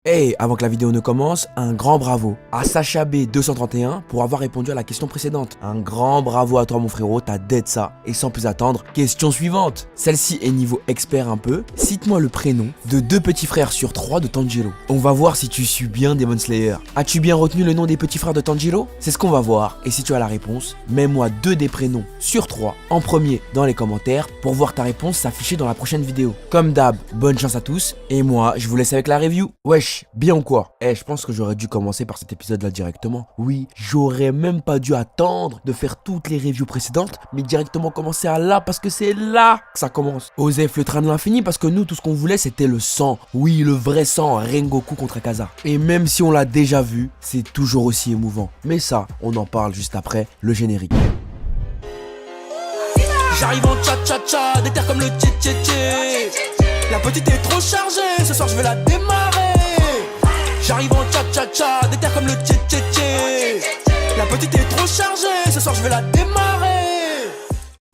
Hey, avant que la vidéo ne commence, un grand bravo à Sacha B231 pour avoir répondu à la question précédente. Un grand bravo à toi mon frérot, t'as dead ça. Et sans plus attendre, question suivante. Celle-ci est niveau expert un peu. Cite-moi le prénom de 2 petits frères sur 3 de Tanjiro. On va voir si tu suis bien Demon Slayer. As-tu bien retenu le nom des petits frères de Tanjiro? C'est ce qu'on va voir. Et si tu as la réponse, mets-moi 2 des prénoms sur 3 en premier dans les commentaires pour voir ta réponse s'afficher dans la prochaine vidéo. Comme d'hab, bonne chance à tous. Et moi, je vous laisse avec la review. Wesh, bien ou quoi? Je pense que j'aurais dû commencer par cet épisode là directement. Oui, j'aurais même pas dû attendre de faire toutes les reviews précédentes, mais directement commencer à là parce que c'est là que ça commence. Osef le train de l'infini parce que nous tout ce qu'on voulait c'était le sang. Oui, le vrai sang, Rengoku contre Akaza. Et même si on l'a déjà vu, c'est toujours aussi émouvant. Mais ça, on en parle juste après le générique. J'arrive en tcha-tcha-tcha, déterre comme le tché-tché-tché. La petite est trop chargée, ce soir je vais la démarrer. J'arrive en tcha-tcha-tcha, déterre comme le tché-tché-tché. La petite est trop chargée, ce soir je vais la démarrer.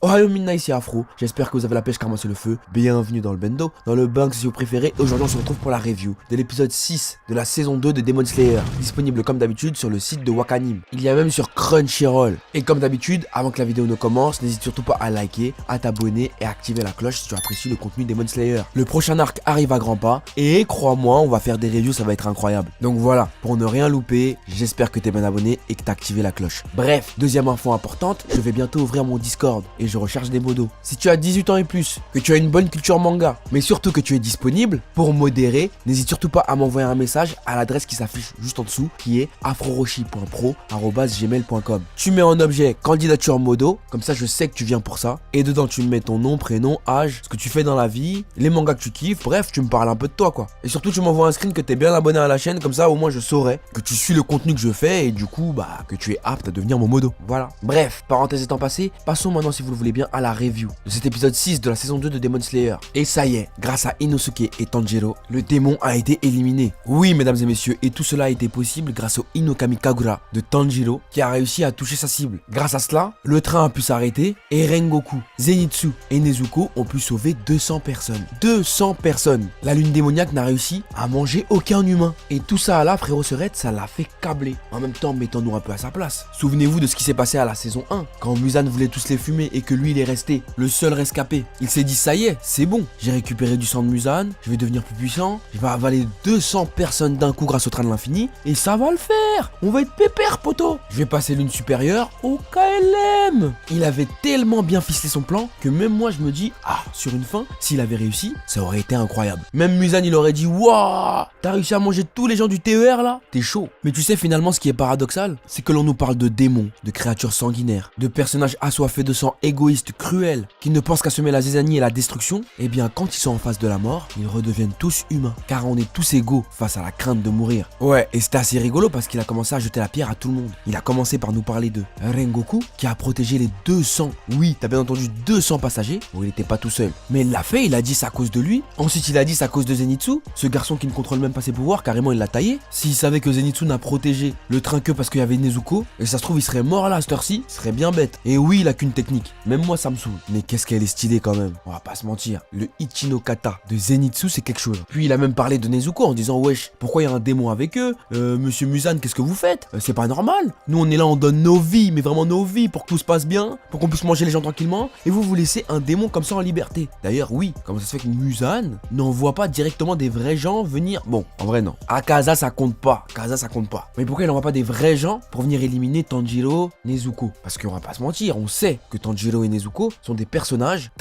Ohio Midnight, c'est Afro, j'espère que vous avez la pêche car moi c'est le feu. Bienvenue dans le Bendo, dans le Banks si vous préférez. Aujourd'hui on se retrouve pour la review de l'épisode 6 de la saison 2 de Demon Slayer, disponible comme d'habitude sur le site de Wakanim. Il y a même sur Crunchyroll. Et comme d'habitude, avant que la vidéo ne commence, n'hésite surtout pas à liker, à t'abonner et à activer la cloche si tu apprécies le contenu Demon Slayer. Le prochain arc arrive à grands pas et crois-moi, on va faire des reviews, ça va être incroyable. Donc voilà, pour ne rien louper, j'espère que t'es bien abonné et que t'as activé la cloche. Bref, deuxième info importante, je vais bientôt ouvrir mon Discord et je recherche des modos. Si tu as 18 ans et plus, que tu as une bonne culture manga, mais surtout que tu es disponible pour modérer, n'hésite surtout pas à m'envoyer un message à l'adresse qui s'affiche juste en dessous, qui est afroroshi.pro@gmail.com. Tu mets en objet candidature modo, comme ça je sais que tu viens pour ça, et dedans tu me mets ton nom, prénom, âge, ce que tu fais dans la vie, les mangas que tu kiffes, bref, tu me parles un peu de toi quoi. Et surtout tu m'envoies un screen que tu es bien abonné à la chaîne, comme ça au moins je saurai que tu suis le contenu que je fais et du coup que tu es apte à devenir mon modo. Voilà. Bref, parenthèse étant passée, passons maintenant si vous le voulez bien à la review de cet épisode 6 de la saison 2 de Demon Slayer. Et ça y est, grâce à Inosuke et Tanjiro, le démon a été éliminé. Oui mesdames et messieurs, et tout cela a été possible grâce au Inokami Kagura de Tanjiro qui a réussi à toucher sa cible. Grâce à cela, le train a pu s'arrêter et Rengoku, Zenitsu et Nezuko ont pu sauver 200 personnes. 200 personnes. La lune démoniaque n'a réussi à manger aucun humain. Et tout ça là, frérot Serette, ça l'a fait câbler. En même temps, mettons-nous un peu à sa place. Souvenez-vous de ce qui s'est passé à la saison 1, quand Muzan voulait tous les fumer et que lui il est resté le seul rescapé. Il s'est dit ça y est, c'est bon, j'ai récupéré du sang de Muzan, je vais devenir plus puissant, je vais avaler 200 personnes d'un coup grâce au train de l'infini et ça va le faire. On va être pépère poteau. Je vais passer l'une supérieure au KLM. Il avait tellement bien ficelé son plan que même moi je me dis sur une fin, s'il avait réussi, ça aurait été incroyable. Même Muzan il aurait dit waouh, t'as réussi à manger tous les gens du TER là, t'es chaud. Mais tu sais finalement ce qui est paradoxal, c'est que l'on nous parle de démons, de créatures sanguinaires, de personnages assoiffés de sang, égoïstes, cruels, qui ne pensent qu'à semer la zizanie et la destruction. Et bien quand ils sont en face de la mort, ils redeviennent tous humains, car on est tous égaux face à la crainte de mourir. Ouais, et c'était assez rigolo parce qu'il a commencé à jeter la pierre à tout le monde. Il a commencé par nous parler de Rengoku qui a protégé les 200, oui t'as bien entendu 200 passagers. Bon il était pas tout seul, mais il l'a fait, il a dit c'est à cause de lui. Ensuite il a dit c'est à cause de Zenitsu, ce garçon qui ne contrôle même pas ses pouvoirs, carrément il l'a taillé. S'il savait que Zenitsu n'a protégé le train que parce qu'il y avait Nezuko, et ça se trouve il serait mort là à cette heure-ci, il serait bien bête. Et oui il a qu'une technique, même moi ça me saoule, mais qu'est-ce qu'elle est stylée quand même, on va pas se mentir. Le Ichino Kata de Zenitsu c'est quelque chose. Puis il a même parlé de Nezuko en disant wesh, pourquoi il y a un démon avec eux, monsieur Muzan qu'est-ce que vous faites, c'est pas normal. Nous on est là, on donne nos vies, mais vraiment nos vies pour que tout se passe bien, pour qu'on puisse manger les gens tranquillement, et vous laissez un démon comme ça en liberté. D'ailleurs oui, comment ça se fait que Muzan n'envoie pas directement des vrais gens venir, bon en vrai non, Akaza ça compte pas, Akaza ça compte pas, mais pourquoi il envoie pas des vrais gens pour venir éliminer Tanjiro, Nezuko? Parce qu'on va pas se mentir, on sait que Tanjiro et Nezuko sont des personnages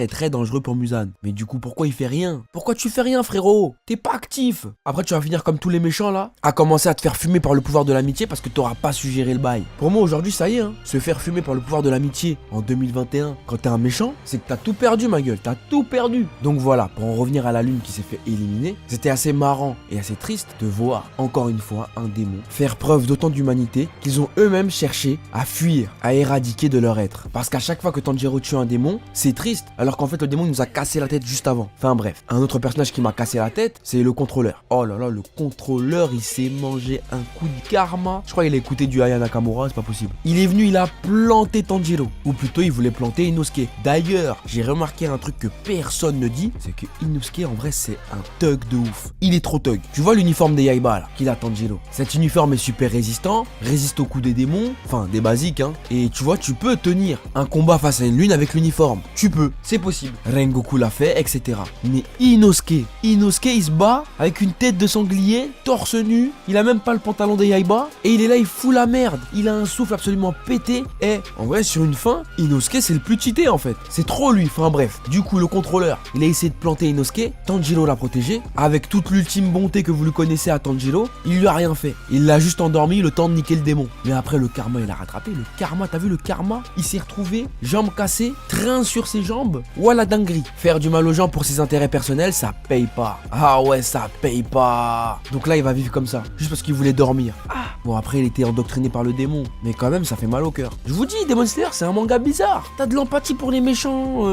très dangereux pour Muzan. Mais du coup pourquoi il fait rien? Pourquoi tu fais rien frérot? T'es pas actif. Après tu vas finir comme tous les méchants là, à commencer à te faire fumer par le pouvoir de l'amitié parce que t'auras pas su gérer le bail. Pour moi aujourd'hui ça y est hein, se faire fumer par le pouvoir de l'amitié en 2021 quand t'es un méchant, c'est que t'as tout perdu ma gueule, t'as tout perdu. Donc voilà, pour en revenir à la lune qui s'est fait éliminer, c'était assez marrant et assez triste de voir encore une fois un démon faire preuve d'autant d'humanité qu'ils ont eux-mêmes cherché à fuir, à éradiquer de leur être. Parce qu'à chaque chaque fois que Tanjiro tue un démon, c'est triste, alors qu'en fait le démon il nous a cassé la tête juste avant. Enfin bref, un autre personnage qui m'a cassé la tête, c'est le contrôleur. Oh là là, le contrôleur, il s'est mangé un coup de karma. Je crois qu'il a écouté du Aya Nakamura, c'est pas possible. Il est venu, il a planté Tanjiro, ou plutôt il voulait planter Inosuke. D'ailleurs, j'ai remarqué un truc que personne ne dit, c'est que Inosuke en vrai c'est un thug de ouf. Il est trop thug. Tu vois l'uniforme des Yaiba là, qu'il a Tanjiro. Cet uniforme est super résistant, résiste aux coups des démons, enfin des basiques hein. Et tu vois, tu peux tenir un combat face à une lune avec l'uniforme. Tu peux, c'est possible. Rengoku l'a fait, etc. Mais Inosuke il se bat avec une tête de sanglier, torse nu, il a même pas le pantalon des Yaiba, et il est là, il fout la merde. Il a un souffle absolument pété, et en vrai sur une fin, Inosuke c'est le plus cheaté en fait. C'est trop lui, enfin bref. Du coup le contrôleur, il a essayé de planter Inosuke, Tanjiro l'a protégé, avec toute l'ultime bonté que vous le connaissez à Tanjiro, il lui a rien fait. Il l'a juste endormi le temps de niquer le démon. Mais après le karma il a rattrapé, le karma, t'as vu le karma? Il s'est retrouvé, jambes cassées, train sur ses jambes, voilà dinguerie. Faire du mal aux gens pour ses intérêts personnels, ça paye pas. Ah ouais, ça paye pas. Donc là il va vivre comme ça, juste parce qu'il voulait dormir. Ah. Bon après il était endoctriné par le démon, mais quand même ça fait mal au cœur. Je vous dis, Demon Slayer c'est un manga bizarre. T'as de l'empathie pour les méchants,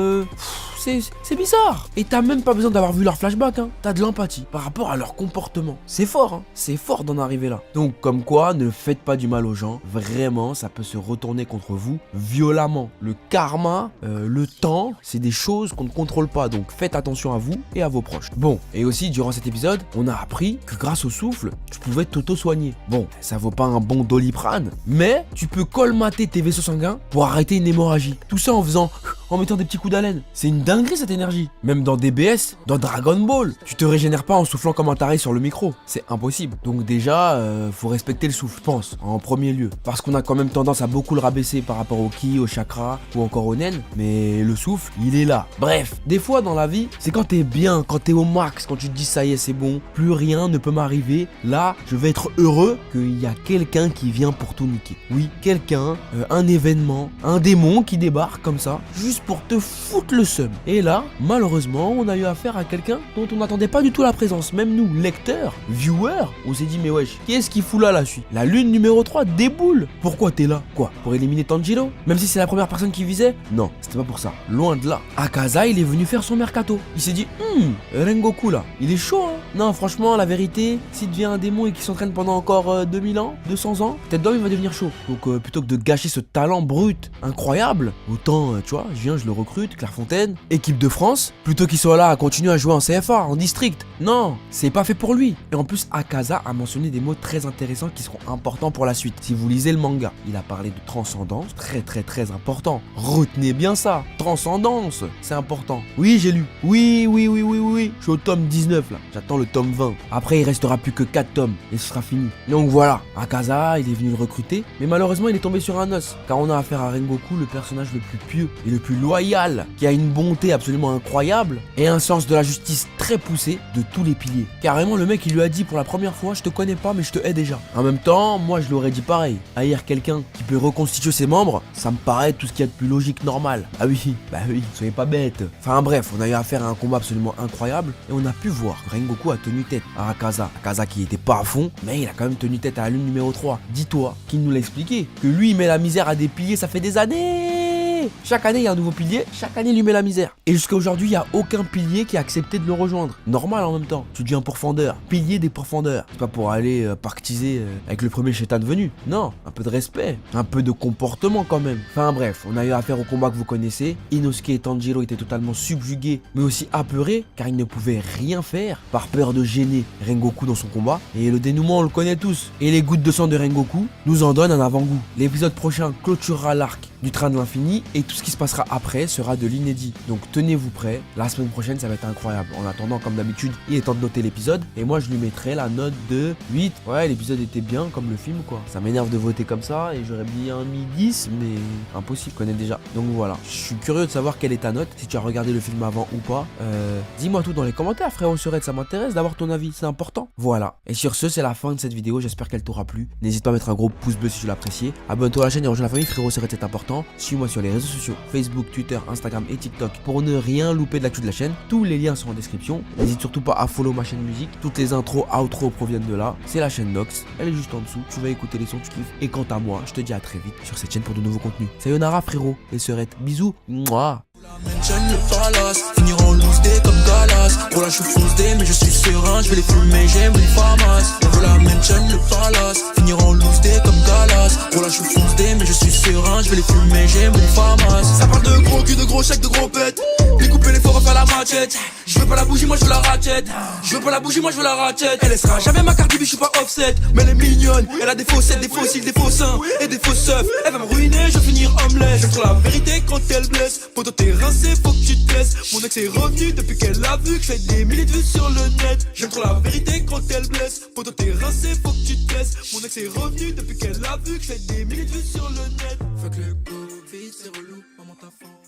c'est bizarre. Et t'as même pas besoin d'avoir vu leur flashback, hein. T'as de l'empathie par rapport à leur comportement. C'est fort, hein. C'est fort d'en arriver là. Donc comme quoi, ne faites pas du mal aux gens. Vraiment, ça peut se retourner contre vous violemment. Le karma, le temps, c'est des choses qu'on ne contrôle pas. Donc faites attention à vous et à vos proches. Bon, et aussi durant cet épisode, on a appris que grâce au souffle, tu pouvais t'auto-soigner. Bon, ça vaut pas un bon Doliprane, mais tu peux colmater tes vaisseaux sanguins pour arrêter une hémorragie. Tout ça en mettant des petits coups d'haleine. C'est une dinguerie cette énergie. Même dans DBS, dans Dragon Ball, tu te régénères pas en soufflant comme un taré sur le micro. C'est impossible. Donc déjà, faut respecter le souffle, je pense, en premier lieu. Parce qu'on a quand même tendance à beaucoup le rabaisser par rapport au ki, au chakra ou encore au nen. Mais le souffle, il est là. Bref, des fois dans la vie, c'est quand t'es bien, quand t'es au max, quand tu te dis ça y est, c'est bon, plus rien ne peut m'arriver. Là, je vais être heureux qu'il y a quelqu'un qui vient pour tout niquer. Oui, quelqu'un, un événement, un démon qui débarque comme ça, juste pour te foutre le seum. Et là, malheureusement, on a eu affaire à quelqu'un dont on n'attendait pas du tout la présence. Même nous, lecteurs, viewers, on s'est dit mais wesh, qu'est-ce qu'il fout là la suite? La lune numéro 3 déboule. Pourquoi t'es là? Quoi? Pour éliminer Tanjiro? Même si c'est la première personne qui visait? Non, c'était pas pour ça. Loin de là. Akaza, il est venu faire son mercato. Il s'est dit, Rengoku là, il est chaud hein. Non, franchement, la vérité, s'il devient un démon et qu'il s'entraîne pendant encore 2000 ans, 200 ans, peut-être d'homme il va devenir chaud. Donc plutôt que de gâcher ce talent brut, incroyable, autant, tu vois, je viens, je le recrute, Clairefontaine, équipe de France, plutôt qu'il soit là à continuer à jouer en CFA, en district. Non, c'est pas fait pour lui. Et en plus, Akaza a mentionné des mots très intéressants qui seront importants pour la suite. Si vous lisez le manga, il a parlé de transcendance, très important. Retenez bien ça, transcendance, c'est important. Oui, j'ai lu. Oui. Je suis au tome 19 là, j'attends le tome 20. Après, il restera plus que 4 tomes et ce sera fini. Donc voilà, Akaza, il est venu le recruter, mais malheureusement, il est tombé sur un os, car on a affaire à Rengoku, le personnage le plus pieux et le plus loyal, qui a une bonté absolument incroyable et un sens de la justice très poussé de tous les piliers. Carrément, le mec, il lui a dit pour la première fois, je te connais pas, mais je te hais déjà. En même temps, moi, je lui aurais dit pareil. Haïr quelqu'un qui peut reconstituer ses membres, ça me paraît tout ce qu'il y a de plus logique, normal. Ah oui, soyez pas bêtes. Enfin bref, on a eu affaire à un combat absolument incroyable et on a pu voir que Rengoku a tenu tête à Akaza. Akaza qui était pas à fond, mais il a quand même tenu tête à la lune numéro 3. Dis-toi qu'il nous l'a expliqué, que lui, il met la misère à des piliers, ça fait des années. Chaque année, il y a un nouveau pilier, chaque année, il lui met la misère. Et jusqu'à aujourd'hui, il n'y a aucun pilier qui a accepté de le rejoindre. Normal en même temps. Tu dis un pourfendeur, pilier des pourfendeurs. C'est pas pour aller pactiser avec le premier chétan venu. Non, un peu de respect, un peu de comportement quand même. Enfin bref, on a eu affaire au combat que vous connaissez. Inosuke et Tanjiro étaient totalement subjugués, mais aussi apeurés, car ils ne pouvaient rien faire par peur de gêner Rengoku dans son combat. Et le dénouement, on le connaît tous. Et les gouttes de sang de Rengoku nous en donnent un avant-goût. L'épisode prochain clôturera l'arc du train de l'infini et tout ce qui se passera après sera de l'inédit. Donc tenez-vous prêts, la semaine prochaine ça va être incroyable. En attendant, comme d'habitude, il est temps de noter l'épisode et moi je lui mettrai la note de 8. Ouais, l'épisode était bien comme le film quoi. Ça m'énerve de voter comme ça et j'aurais bien mis 10 mais impossible, je connais déjà. Donc voilà, je suis curieux de savoir quelle est ta note, si tu as regardé le film avant ou pas. Dis-moi tout dans les commentaires frérot Surette, ça m'intéresse d'avoir ton avis, c'est important. Voilà, et sur ce c'est la fin de cette vidéo, j'espère qu'elle t'aura plu. N'hésite pas à mettre un gros pouce bleu si tu l'as apprécié. Abonne-toi à la chaîne et rejoins la famille frérot Surette, c'est important. important, suis-moi sur les réseaux sociaux, Facebook, Twitter, Instagram et TikTok pour ne rien louper de l'actu de la chaîne. Tous les liens sont en description. N'hésite surtout pas à follow ma chaîne musique. Toutes les intros, outros proviennent de là. C'est la chaîne Nox. Elle est juste en dessous. Tu vas écouter les sons que tu kiffes. Et quant à moi, je te dis à très vite sur cette chaîne pour de nouveaux contenus. Sayonara frérot et sœurettes. Bisous. Mouah. La mansion, le palace, finiront loose day comme Galas. Pour la chou fonce day, mais je suis serein, je vais les fumer, j'aime les famas. On veut la mansion, le palace, finiront loose day comme Galas. Pour la chou fonce day, mais je suis serein, je vais les fumer, j'aime les famas. Ça parle de gros cul, de gros chèques, de gros pètes. Découper les forts, refaire la machette. Je veux pas la bougie, moi je veux la ratchet. Je veux pas la bougie, moi je veux la ratchet. Elle sera jamais ma carte, je suis pas offset. Mais elle est mignonne, elle a des faussettes, des fossiles, des faux seins et des faux seufs. Elle va me ruiner, je vais finir homeless. Je trouve la vérité quand elle blesse. Poto t'es rincé, faut que tu te laisses. Mon ex est revenu depuis qu'elle a vu que je fais des milliers de vues sur le net. J'aime trop la vérité quand elle blesse. Poto t'es rincé, faut que tu te laisses. Mon ex est revenu depuis qu'elle a vu que je fais des milliers de vues sur le net. Fuck le Covid, c'est relou, maman ta faim.